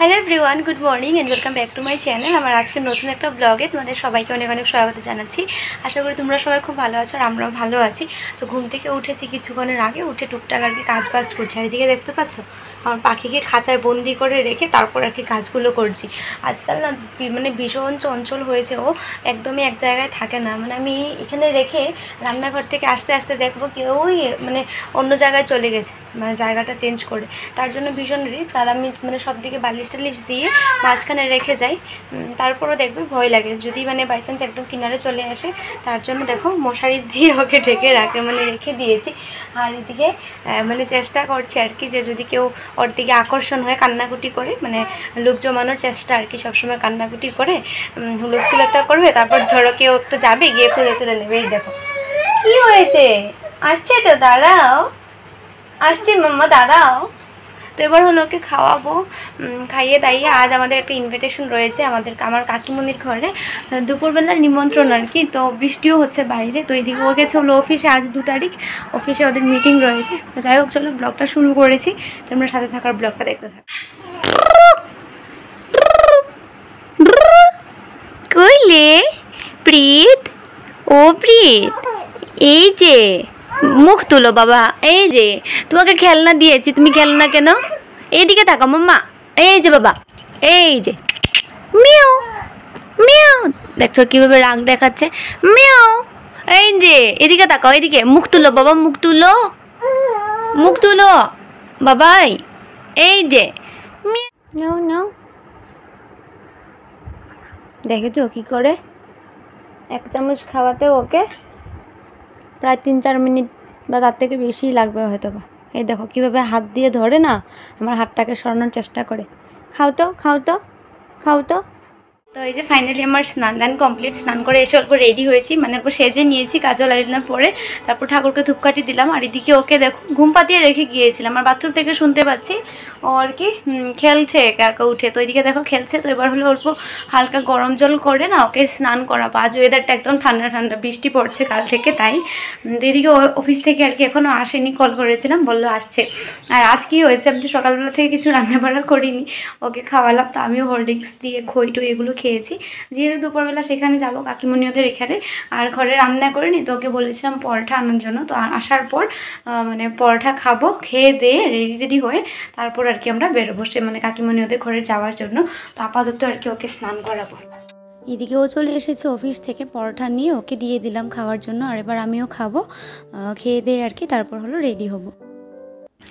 Hello everyone, good morning and welcome back to my channel. আমার আজকে নতুন একটা ব্লগে তোমাদের সবাইকে অনেক অনেক স্বাগত জানাচ্ছি। আশা করি তোমরা সবাই খুব ভালো আছো আর আমরাও ভালো আছি। তো ঘুম থেকে উঠেছি কিছুক্ষণের আগে, উঠে টুকটাক আর কি কাজ বাজ করছি। আর এদিকে দেখতে পাচ্ছ আমার পাখিকে খাঁচায় বন্দি করে রেখে তারপর আর কি কাজগুলো করছি। আজকাল না মানে ভীষণ চঞ্চল হয়েছে, ও একদমই এক জায়গায় থাকে না। মানে আমি এখানে রেখে রান্নাঘর থেকে আস্তে আস্তে দেখবো কেউই মানে অন্য জায়গায় চলে গেছে, মানে জায়গাটা চেঞ্জ করে। তার জন্য ভীষণ রিস্ক। আর আমি মানে সব দিকে বালিশ টালিশ দিয়ে মাঝখানে রেখে যাই, তারপরও দেখবে ভয় লাগে যদি মানে বাইচান্স একদম কিনারে চলে আসে। তার জন্য দেখো মশারি দিয়ে ওকে ঢেকে মানে রেখে দিয়েছি। আর এদিকে মানে চেষ্টা করছি আর কি যে যদি কেউ ওর দিকে আকর্ষণ হয় কান্নাকুটি করে, মানে লোক জমানোর চেষ্টা আর কি, সবসময় কান্নাকুটি করে হুলস্থুল একটা করবে, তারপর ধরো কেউ একটু যাবে গিয়ে পুড়ে চলে নেবে। এই দেখো কি হয়েছে, আসছে তো, দাঁড়াও, আসছে মাম্মা, দাঁড়াও। তো এবার হলো ওকে খাওয়াবো, খাইয়ে দাইয়ে আজ আমাদের একটা ইনভিটেশন রয়েছে আমার কাকিমণির ঘরে, দুপুরবেলার নিমন্ত্রণ আর কি। তো বৃষ্টিও হচ্ছে বাইরে, তো এদিকে ও গেছে হলো অফিসে, আজ 2 তারিখ অফিসে ওদের মিটিং রয়েছে। তো যাই হোক, চলো ব্লগটা শুরু করেছি, তোমরা সাথে থাকার ব্লগটা দেখতে থাকো। কইলে প্রীত, ও প্রীত, এই যে মুখ তুলো বাবা, এই যে তোমাকে খেলনা দিয়েছি, তুমি খেলো না কেন? এইদিকে তাকো মাম্মা, এই যে বাবা, এই যে মিয়াও মিয়াও, দেখছো কিভাবে রাগ দেখাচ্ছে, মিয়াও। এই যে এদিকে তাকাও, এদিকে মুখ তুলো বাবা, মুখ তুলো, মুখ তুলো বাবাই, এই যে নাও নাও। দেখেছো কি করে? 1 চামচ খাওয়াতে ওকে প্রায় 3-4 মিনিট বা তার থেকে বেশিই লাগবে হয়তো বা। এই দেখো কীভাবে হাত দিয়ে ধরে না আমার হাতটাকে সরানোর চেষ্টা করে। খাও তো, খাও তো, খাও তো। তো এই যে ফাইনালি আমার স্নান দান কমপ্লিট, স্নান করে এসে অল্প রেডি হয়েছি, মানে অল্প সেজে নিয়েছি, কাজল আইলাইনার পরে তারপর ঠাকুরকে ধূপকাঠি দিলাম। আর এদিকে ওকে দেখো ঘুম পাতিয়ে রেখে গিয়েছিলাম, আর বাথরুম থেকে শুনতে পাচ্ছি ও আর কি খেলছে একা একা উঠে। তো এদিকে দেখো খেলছে। তো এবার হলো অল্প হালকা গরম জল করে না ওকে স্নান করাবো। আজ ওয়েদারটা একদম ঠান্ডা ঠান্ডা, বৃষ্টি পড়ছে কাল থেকে, তাই। তো এদিকে অফিস থেকে আর কি এখনও আসেনি, কল করেছিলাম, বললো আসছে। আর আজ কি হয়েছে, আমি তো সকালবেলা থেকে কিছু রান্নাবাড়া করিনি, ওকে খাওয়ালাম। তো আমিও হরলিক্স দিয়ে খই টই এগুলো খেয়েছি, যেহেতু দুপুরবেলা সেখানে যাবো কাকিমণি ওদের এখানে। আর ঘরে রান্না করিনি, তো ওকে বলেছিলাম পরোটা আনার জন্য। তো আসার পর মানে পরোটা খাবো, খেয়ে দিয়ে রেডি হয়ে তারপর আর কি আমরা বেরোবো সে মানে কাকিমণি ওদের ঘরে যাওয়ার জন্য। তো আপাতত আর কি ওকে স্নান করাবো। এদিকে ও চলে এসেছে অফিস থেকে, পরোটা নিয়ে ওকে দিয়ে দিলাম খাওয়ার জন্য। আর এবার আমিও খাবো, খেয়ে দিয়ে আর কি তারপর হলো রেডি হবো।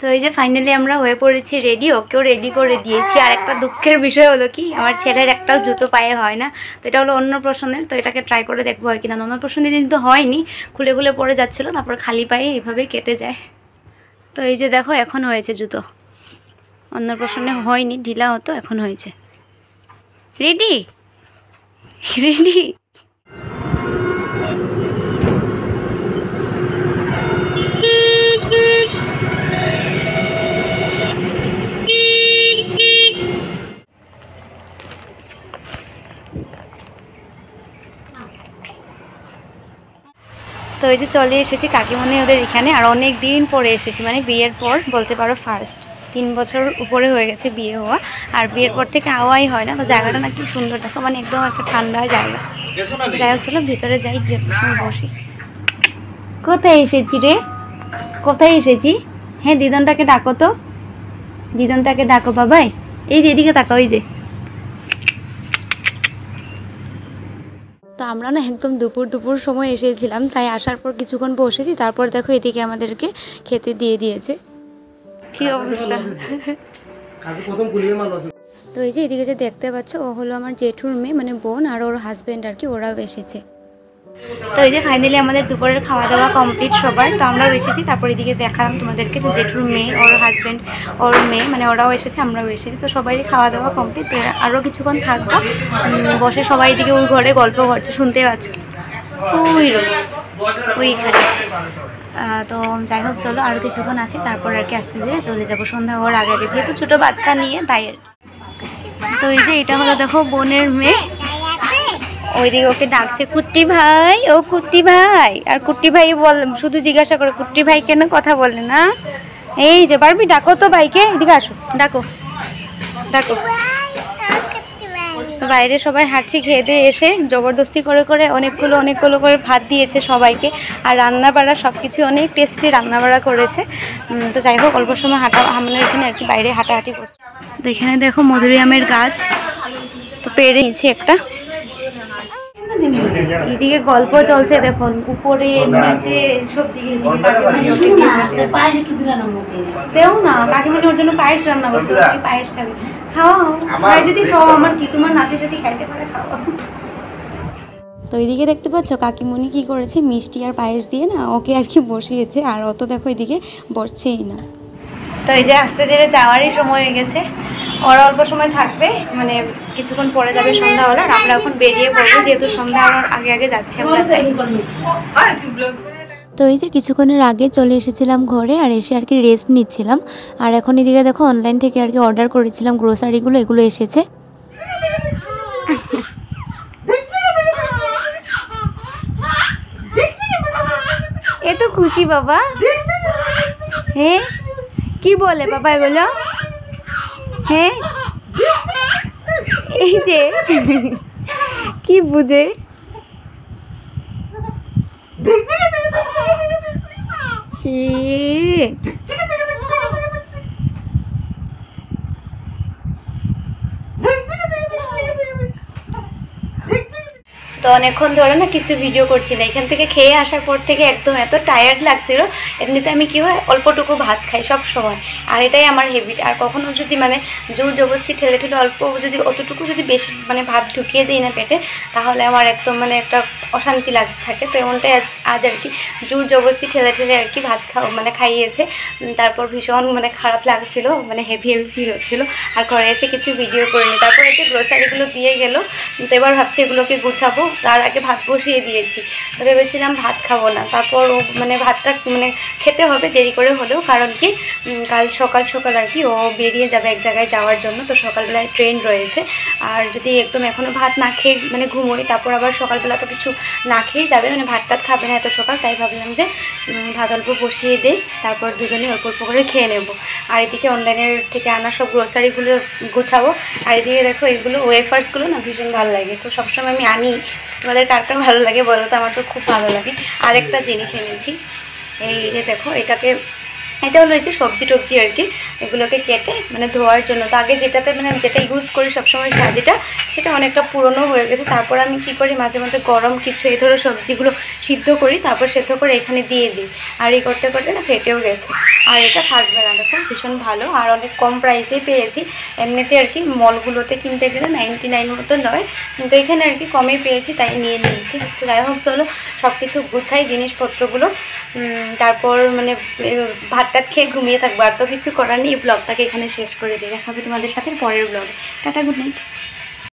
তো এই যে ফাইনালি আমরা হয়ে পড়েছি রেডি, ওকেও রেডি করে দিয়েছি। আর একটা দুঃখের বিষয় হলো কি, আমার ছেলের একটাও জুতো পায়ে হয় না। তো এটা হলো অন্নপ্রাশনের, তো এটাকে ট্রাই করে দেখবো হয় কিনা। অন্নপ্রাশনের দিন তো হয়নি, খুলে খুলে পড়ে যাচ্ছিলো, তারপর খালি পায়ে এভাবে কেটে যায়। তো এই যে দেখো এখন হয়েছে জুতো, অন্নপ্রাশনে হয়নি, ঢিলা হতো, এখন হয়েছে। Ready ready. তো এই যে চলে এসেছি কাকিমণি ওদের এখানে। আর অনেক দিন পরে এসেছি, মানে বিয়ের পর বলতে পারো ফার্স্ট। 3 বছর উপরে হয়ে গেছে বিয়ে হওয়া, আর বিয়ের পর থেকে আওয়াই হয় না। তো জায়গাটা না কি সুন্দর দেখো, মানে একদম একটা ঠান্ডা জায়গা। যাই হোক চলো ভিতরে যাই, গিয়ে বসি। কোথায় এসেছি রে, কোথায় এসেছি? হ্যাঁ দিদনটাকে ডাকো তো, দিদনটাকে ডাকো বাবাই। এই যে এদিকে তাকাও, এই যে। তো আমরা না একদম দুপুর সময় এসেছিলাম, তাই আসার পর কিছুক্ষণ বসেছি, তারপর দেখো এদিকে আমাদেরকে খেতে দিয়ে দিয়েছে। কি অবস্থা। তো এই যে এদিকে যে দেখতে পাচ্ছ ও হলো আমার জেঠুর মেয়ে, মানে বোন, আর ওর হাজব্যান্ড আর কি, ওরাও এসেছে। তো এই যে ফাইনালি আমাদের দুপুরের খাওয়া দাওয়া কমপ্লিট সবার। তো আমরাও এসেছি, তারপর এদিকে দেখালাম তোমাদেরকে যে জেঠুর মেয়ে, ওর হাজব্যান্ড, ওর মেয়ে, মানে ওরাও এসেছে, আমরাও এসেছি। তো সবারই খাওয়া দাওয়া কমপ্লিট। তো আরও কিছুক্ষণ থাকবো বসে, সবাই এদিকে ওই ঘরে গল্প করছে, শুনতে পাচ্ছ ওইখানে। তো যাই হোক চলো আরও কিছুক্ষণ আছি, তারপর আর কি আস্তে ধীরে চলে যাবো সন্ধ্যা হওয়ার আগে আগে, যেহেতু ছোটো বাচ্চা নিয়ে, তাই আর কি। তো এই যে এটা হলো দেখো বোনের মেয়ে, ওইদিকে ওকে ডাকছে কুট্টি ভাই, ও কুট্টি ভাই। আর কুট্টি ভাই বল, শুধু জিজ্ঞাসা করে কুট্টি ভাই কেন কথা বলে না। এই যে বারবি ডাকো তো ভাইকে, এদিকে আসো, ডাকো। ডাকো। বাইরে সবাই হাঁটছি, খেয়ে দিয়ে এসে জবরদস্তি করে করে অনেকগুলো করে ভাত দিয়েছে সবাইকে। আর রান্নাবাড়া সব কিছু অনেক টেস্টি রান্নাবাড়া করেছে। তো যাই হোক, অল্প সময় আমরা এখানে আর কি বাইরে হাঁটাহাঁটি করছি। তো এখানে দেখো মধুরিআমের গাছ, তো পেড়ে নিয়েছি একটা। এদিকে গল্প চলছে দেখুন, উপরে নিচে সব দিকে। দেও না, কাকিমণি ওর জন্য পায়েস রান্না করছে, পায়েস খাবে। খাওয়াও, খাই যদি খাওয়া, আমার কি, তোমার নাতি যদি খাইতে পারে খাওয়া। তো এইদিকে দেখতে পাচ্ছ কাকিমণি কি করেছে, মিষ্টি আর পায়েস দিয়ে না ওকে আর কি বসিয়েছে, আর অত দেখো এদিকে বসছেই না। তো এই যে আস্তে ধীরে যাওয়ারই সময় হয়ে গেছে, ওরা অল্প সময় থাকবে, মানে কিছুক্ষণ পরে যাবে সন্ধ্যাবেলা। আর আমরা এখন বেরিয়ে পড়বো, যেহেতু সন্ধ্যা হওয়ার আগে আগে যাচ্ছি আমরা। তো এই যে কিছুক্ষণের আগে চলে এসেছিলাম ঘরে, আর এসে আর কি রেস্ট নিচ্ছিলাম। আর এখন এদিকে দেখো অনলাইন থেকে আর কি অর্ডার করেছিলাম গ্রোসারিগুলো, এগুলো এসেছে। এত খুশি বাবা, হ্যাঁ কি বলে বাবা এগুলো, হ্যাঁ এই যে কি বুঝে। তো অনেকক্ষণ ধরে না কিছু ভিডিও করছি না, এখান থেকে খেয়ে আসার পর থেকে একদম এত টায়ার্ড লাগছিল। এমনিতে আমি কি হয় অল্পটুকু ভাত খাই সব সময়, আর এটাই আমার হ্যাবিট। আর কখনো যদি মানে জোর জবরদস্তি ঠেলে ঠেলে অল্প যদি অতটুকু যদি বেশি মানে ভাত ঢুকিয়ে দিই না পেটে, তাহলে আমার একদম মানে একটা অশান্তি লাগতে থাকে। তো এমনটাই আজ আর কি জোর জবরদস্তি ঠেলে ঠেলে আর কি ভাত মানে খাইয়েছে। তারপর ভীষণ মানে খারাপ লাগছিল, মানে হেভি ফিল হচ্ছিলো। আর ঘরে এসে কিছু ভিডিও করিনি। তারপর এই যে গ্রোসারিগুলো দিয়ে গেল, তো এবার ভাবছি এগুলোকে গুছাবো। তার আগে ভাত বসিয়ে দিয়েছি, তো ভেবেছিলাম ভাত খাবো না। তারপর মানে ভাতটা মানে খেতে হবে দেরি করে হলেও, কারণ কি কাল সকাল আর কি ও বেরিয়ে যাবে এক জায়গায় যাওয়ার জন্য। তো সকালবেলায় ট্রেন রয়েছে, আর যদি একদম এখনও ভাত না খেয়ে মানে ঘুমোই, তারপর আবার সকালবেলা তো কিছু না খেয়েই যাবে, মানে ভাত টাত খাবে না এত সকাল। তাই ভাবলাম যে ভাত অল্প বসিয়ে দেই, তারপর দুজনেই অল্প অল্প করে খেয়ে নেব। আর এদিকে অনলাইনের থেকে আনা সব গ্রোসারিগুলো গুছাবো। আর এদিকে দেখো এইগুলো ওয়েফার্সগুলো না ভীষণ ভালো লাগে, তো সবসময় আমি আনি। তোমাদের কার কার ভালো লাগে বলো তো, আমার তো খুব ভালো লাগে। আরেকটা জিনিস এনেছি, এই যে দেখো এটা হলো এই যে সবজি টবজি আর কি, এগুলোকে কেটে মানে ধোয়ার জন্য। তো আগে যেটাতে মানে যেটা ইউজ করি সবসময় সাজিটা, সেটা অনেকটা পুরনো হয়ে গেছে। তারপর আমি কি করি, মাঝে মধ্যে গরম কিছু এই ধরো সবজিগুলো সিদ্ধ করি, তারপর সেদ্ধ করে এখানে দিয়ে দিই। আর এই করতে করতে না ফেটেও গেছে। আর এটা থাকবে না, দেখো ভীষণ ভালো, আর অনেক কম প্রাইসেই পেয়েছি। এমনিতে আর কি মলগুলোতে কিনতে গেলে 99 মতো নয়, কিন্তু এখানে আর কি কমেই পেয়েছি, তাই নিয়ে নিয়েছি। তো যাই হোক চলো সব কিছু গুছাই জিনিসপত্রগুলো, তারপর মানে ভাতটা খেয়ে ঘুমিয়ে থাকবো। আর তো কিছু করার নেই, ব্লগটাকে এখানে শেষ করে দিই। দেখা হবে তোমাদের সাথে পরের ব্লগে। Tata, good night.